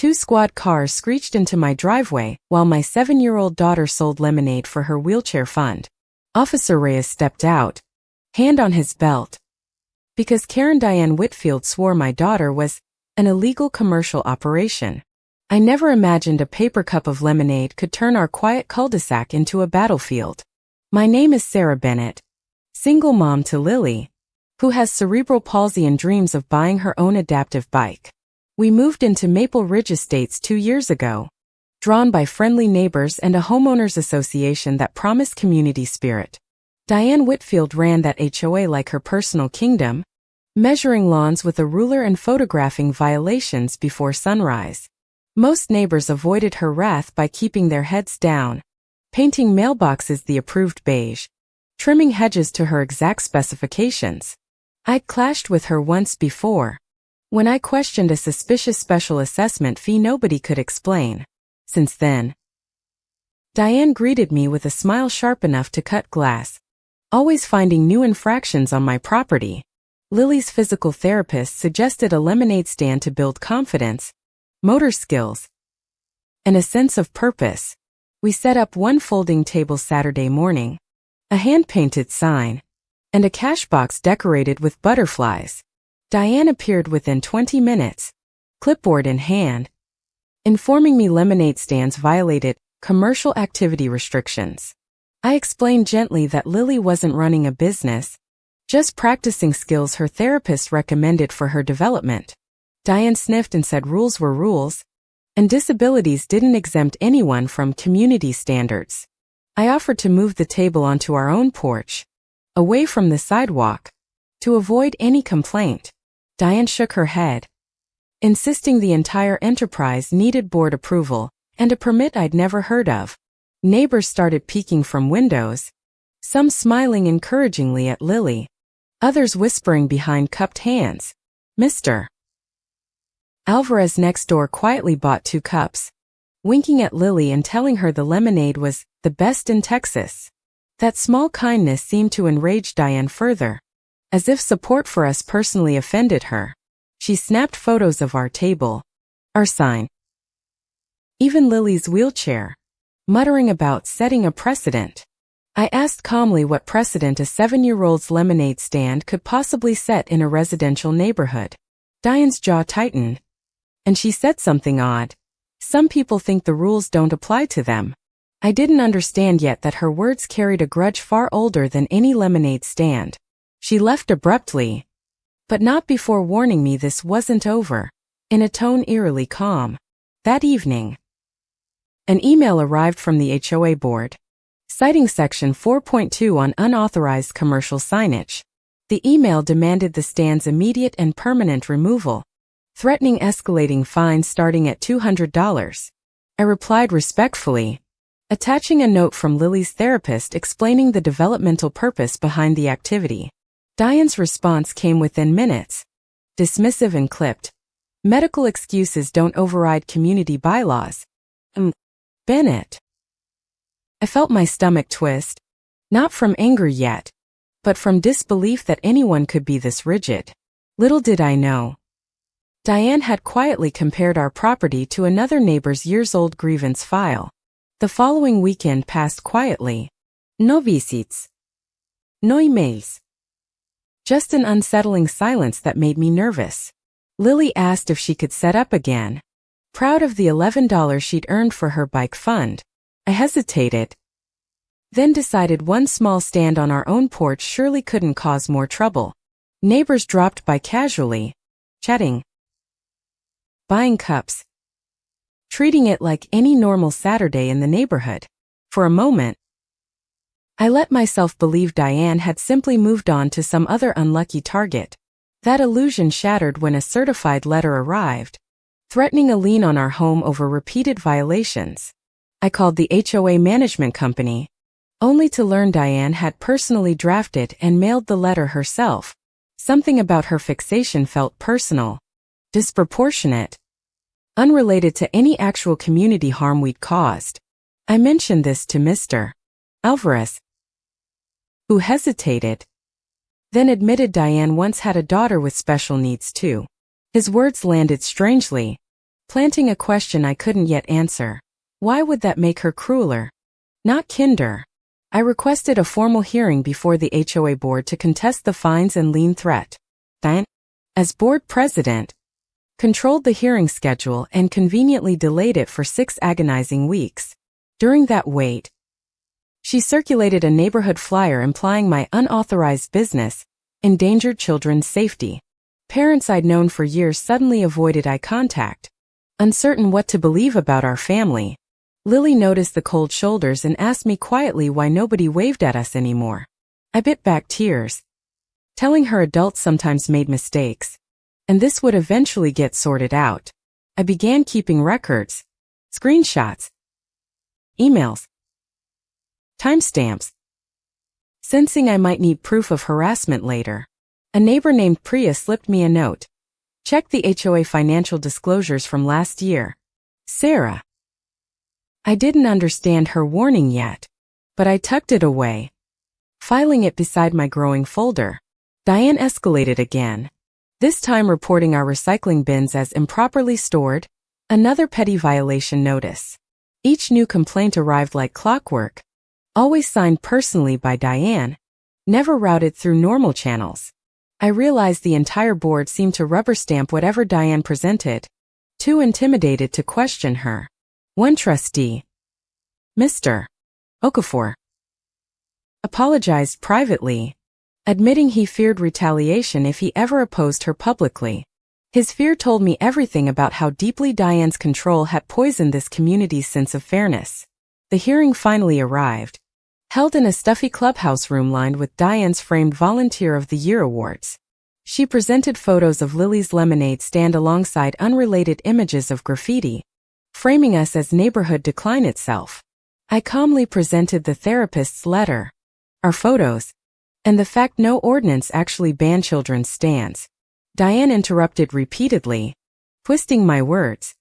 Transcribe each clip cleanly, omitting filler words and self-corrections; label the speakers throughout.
Speaker 1: Two squad cars screeched into my driveway while my 7-year-old daughter sold lemonade for her wheelchair fund. Officer Reyes stepped out, hand on his belt, because Karen Diane Whitfield swore my daughter was an illegal commercial operation. I never imagined a paper cup of lemonade could turn our quiet cul-de-sac into a battlefield. My name is Sarah Bennett, single mom to Lily, who has cerebral palsy and dreams of buying her own adaptive bike. We moved into Maple Ridge Estates 2 years ago, drawn by friendly neighbors and a homeowners association that promised community spirit. Diane Whitfield ran that HOA like her personal kingdom, measuring lawns with a ruler and photographing violations before sunrise. Most neighbors avoided her wrath by keeping their heads down, painting mailboxes the approved beige, trimming hedges to her exact specifications. I'd clashed with her once before, when I questioned a suspicious special assessment fee nobody could explain. Since then, Diane greeted me with a smile sharp enough to cut glass, always finding new infractions on my property. Lily's physical therapist suggested a lemonade stand to build confidence, motor skills, and a sense of purpose. We set up one folding table Saturday morning, a hand-painted sign, and a cash box decorated with butterflies. Diane appeared within 20 minutes, clipboard in hand, informing me lemonade stands violated commercial activity restrictions. I explained gently that Lily wasn't running a business, just practicing skills her therapist recommended for her development. Diane sniffed and said rules were rules, and disabilities didn't exempt anyone from community standards. I offered to move the table onto our own porch, away from the sidewalk, to avoid any complaint. Diane shook her head, insisting the entire enterprise needed board approval and a permit I'd never heard of. Neighbors started peeking from windows, some smiling encouragingly at Lily, others whispering behind cupped hands. Mr. Alvarez next door quietly bought 2 cups, winking at Lily and telling her the lemonade was the best in Texas. That small kindness seemed to enrage Diane further, as if support for us personally offended her. She snapped photos of our table, our sign, even Lily's wheelchair, muttering about setting a precedent. I asked calmly what precedent a 7-year-old's lemonade stand could possibly set in a residential neighborhood. Diane's jaw tightened, and she said something odd. Some people think the rules don't apply to them. I didn't understand yet that her words carried a grudge far older than any lemonade stand. She left abruptly, but not before warning me this wasn't over, in a tone eerily calm. That evening, an email arrived from the HOA board, citing Section 4.2 on unauthorized commercial signage. The email demanded the stand's immediate and permanent removal, threatening escalating fines starting at $200. I replied respectfully, attaching a note from Lily's therapist explaining the developmental purpose behind the activity. Diane's response came within minutes, dismissive and clipped. Medical excuses don't override community bylaws. Bennett. I felt my stomach twist, not from anger yet, but from disbelief that anyone could be this rigid. Little did I know, Diane had quietly compared our property to another neighbor's years-old grievance file. The following weekend passed quietly. No visites. No emails. Just an unsettling silence that made me nervous. Lily asked if she could set up again, proud of the $11 she'd earned for her bike fund. I hesitated, then decided one small stand on our own porch surely couldn't cause more trouble. Neighbors dropped by casually, chatting, buying cups, treating it like any normal Saturday in the neighborhood. For a moment, I let myself believe Diane had simply moved on to some other unlucky target. That illusion shattered when a certified letter arrived, threatening a lien on our home over repeated violations. I called the HOA management company, only to learn Diane had personally drafted and mailed the letter herself. Something about her fixation felt personal, disproportionate, unrelated to any actual community harm we'd caused. I mentioned this to Mr. Alvarez, who hesitated, then admitted Diane once had a daughter with special needs too. His words landed strangely, planting a question I couldn't yet answer. Why would that make her crueler? Not kinder. I requested a formal hearing before the HOA board to contest the fines and lien threat. Then, as board president, controlled the hearing schedule and conveniently delayed it for 6 agonizing weeks. During that wait, she circulated a neighborhood flyer implying my unauthorized business endangered children's safety. Parents I'd known for years suddenly avoided eye contact, uncertain what to believe about our family. Lily noticed the cold shoulders and asked me quietly why nobody waved at us anymore. I bit back tears, telling her adults sometimes made mistakes, and this would eventually get sorted out. I began keeping records, screenshots, emails, timestamps, sensing I might need proof of harassment later. A neighbor named Priya slipped me a note. Check the HOA financial disclosures from last year. Sarah. I didn't understand her warning yet, but I tucked it away, filing it beside my growing folder. Diane escalated again, this time reporting our recycling bins as improperly stored, another petty violation notice. Each new complaint arrived like clockwork, always signed personally by Diane, never routed through normal channels. I realized the entire board seemed to rubber stamp whatever Diane presented, too intimidated to question her. One trustee, Mr. Okafor, apologized privately, admitting he feared retaliation if he ever opposed her publicly. His fear told me everything about how deeply Diane's control had poisoned this community's sense of fairness. The hearing finally arrived, held in a stuffy clubhouse room lined with Diane's framed Volunteer of the Year awards. She presented photos of Lily's lemonade stand alongside unrelated images of graffiti, framing us as neighborhood decline itself. I calmly presented the therapist's letter, our photos, and the fact no ordinance actually banned children's stands. Diane interrupted repeatedly, twisting my words,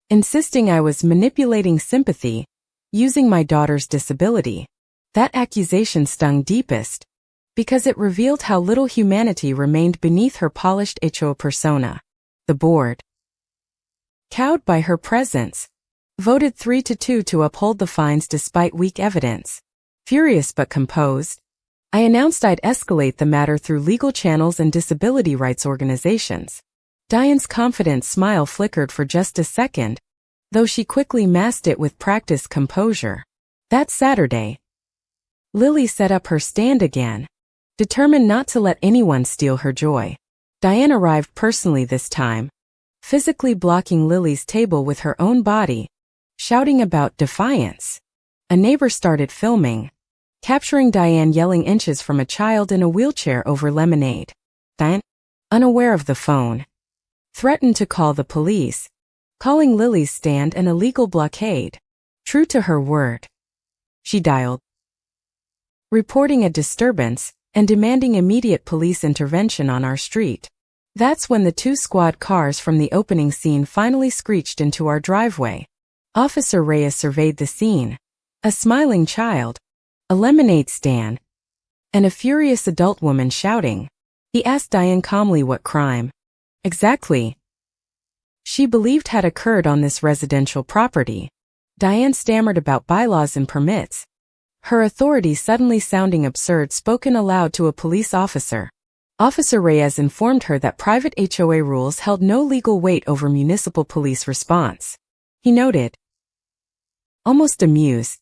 Speaker 1: insisting I was manipulating sympathy, using my daughter's disability. That accusation stung deepest, because it revealed how little humanity remained beneath her polished HOA persona. The board, cowed by her presence, voted 3-2 to uphold the fines despite weak evidence. Furious but composed, I announced I'd escalate the matter through legal channels and disability rights organizations. Diane's confident smile flickered for just a second, though she quickly masked it with practiced composure. That Saturday, Lily set up her stand again, determined not to let anyone steal her joy. Diane arrived personally this time, physically blocking Lily's table with her own body, shouting about defiance. A neighbor started filming, capturing Diane yelling inches from a child in a wheelchair over lemonade. Diane, unaware of the phone, threatened to call the police, calling Lily's stand an illegal blockade. True to her word, she dialed, reporting a disturbance and demanding immediate police intervention on our street. That's when the 2 squad cars from the opening scene finally screeched into our driveway. Officer Reyes surveyed the scene. A smiling child, a lemonade stand, and a furious adult woman shouting. He asked Diane calmly what crime exactly she believed had occurred on this residential property. Diane stammered about bylaws and permits, her authority suddenly sounding absurd spoken aloud to a police officer. Officer Reyes informed her that private HOA rules held no legal weight over municipal police response. He noted, almost amused,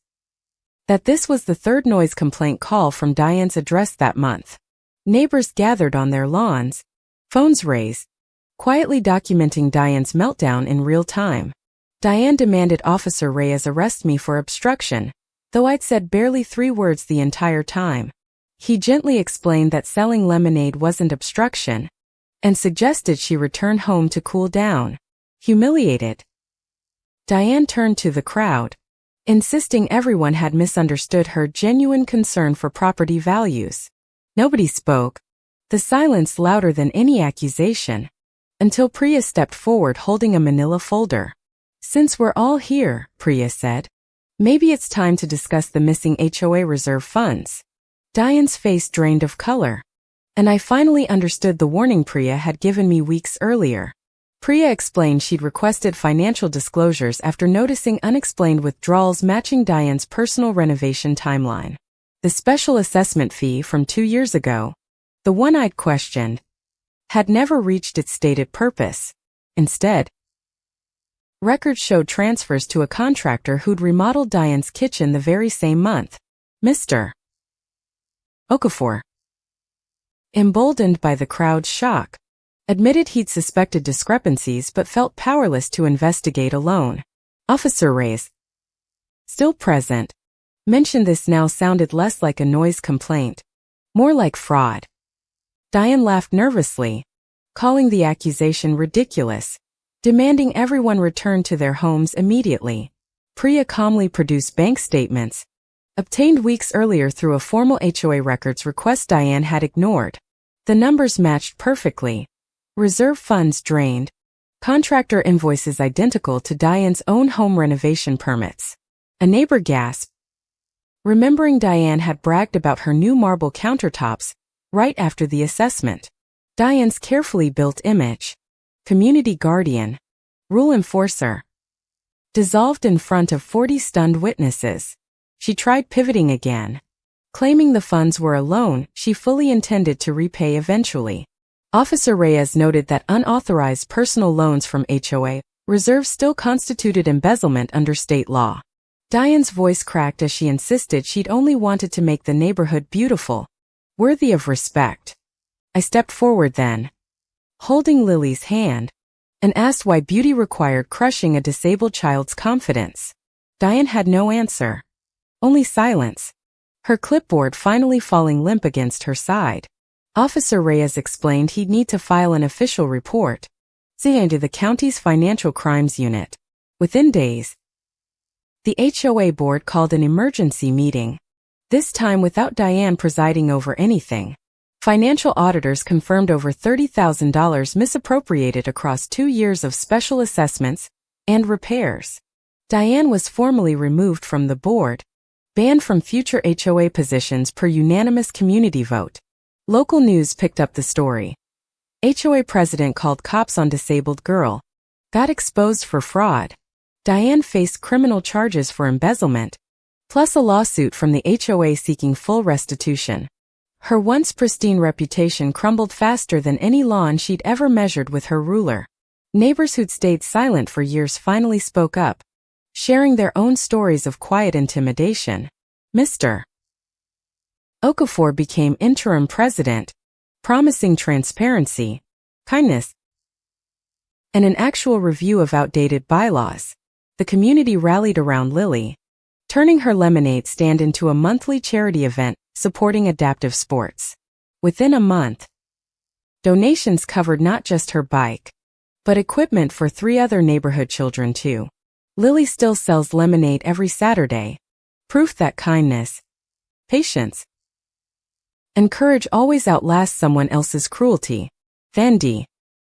Speaker 1: that this was the 3rd noise complaint call from Diane's address that month. Neighbors gathered on their lawns, phones raised, quietly documenting Diane's meltdown in real time. Diane demanded Officer Reyes arrest me for obstruction, though I'd said barely 3 words the entire time. He gently explained that selling lemonade wasn't obstruction, and suggested she return home to cool down. Humiliated, Diane turned to the crowd, insisting everyone had misunderstood her genuine concern for property values. Nobody spoke, the silence louder than any accusation, until Priya stepped forward holding a manila folder. Since we're all here, Priya said, maybe it's time to discuss the missing HOA reserve funds. Diane's face drained of color, and I finally understood the warning Priya had given me weeks earlier. Priya explained she'd requested financial disclosures after noticing unexplained withdrawals matching Diane's personal renovation timeline. The special assessment fee from 2 years ago, the one I'd questioned, had never reached its stated purpose. Instead, records showed transfers to a contractor who'd remodeled Diane's kitchen the very same month. Mr. Okafor, emboldened by the crowd's shock, admitted he'd suspected discrepancies but felt powerless to investigate alone. Officer Reyes, still present, mentioned this now sounded less like a noise complaint, more like fraud. Diane laughed nervously, calling the accusation ridiculous, demanding everyone return to their homes immediately. Priya calmly produced bank statements, obtained weeks earlier through a formal HOA records request Diane had ignored. The numbers matched perfectly. Reserve funds drained. Contractor invoices identical to Diane's own home renovation permits. A neighbor gasped, remembering Diane had bragged about her new marble countertops right after the assessment. Diane's carefully built image, community guardian, rule enforcer, dissolved in front of 40 stunned witnesses. She tried pivoting again, claiming the funds were a loan she fully intended to repay eventually. Officer Reyes noted that unauthorized personal loans from HOA reserves still constituted embezzlement under state law. Diane's voice cracked as she insisted she'd only wanted to make the neighborhood beautiful, worthy of respect. I stepped forward then, holding Lily's hand, and asked why beauty required crushing a disabled child's confidence. Diane had no answer, only silence, her clipboard finally falling limp against her side. Officer Reyes explained he'd need to file an official report, to the county's financial crimes unit. Within days, the HOA board called an emergency meeting, this time without Diane presiding over anything. Financial auditors confirmed over $30,000 misappropriated across 2 years of special assessments and repairs. Diane was formally removed from the board, banned from future HOA positions per unanimous community vote. Local news picked up the story. HOA president called cops on disabled girl, got exposed for fraud. Diane faced criminal charges for embezzlement, plus a lawsuit from the HOA seeking full restitution. Her once pristine reputation crumbled faster than any lawn she'd ever measured with her ruler. Neighbors who'd stayed silent for years finally spoke up, sharing their own stories of quiet intimidation. Mr. Okafor became interim president, promising transparency, kindness, and an actual review of outdated bylaws. The community rallied around Lily, turning her lemonade stand into a monthly charity event supporting adaptive sports. Within a month, donations covered not just her bike, but equipment for 3 other neighborhood children too. Lily still sells lemonade every Saturday, proof that kindness, patience, and courage always outlast someone else's cruelty. Vandy.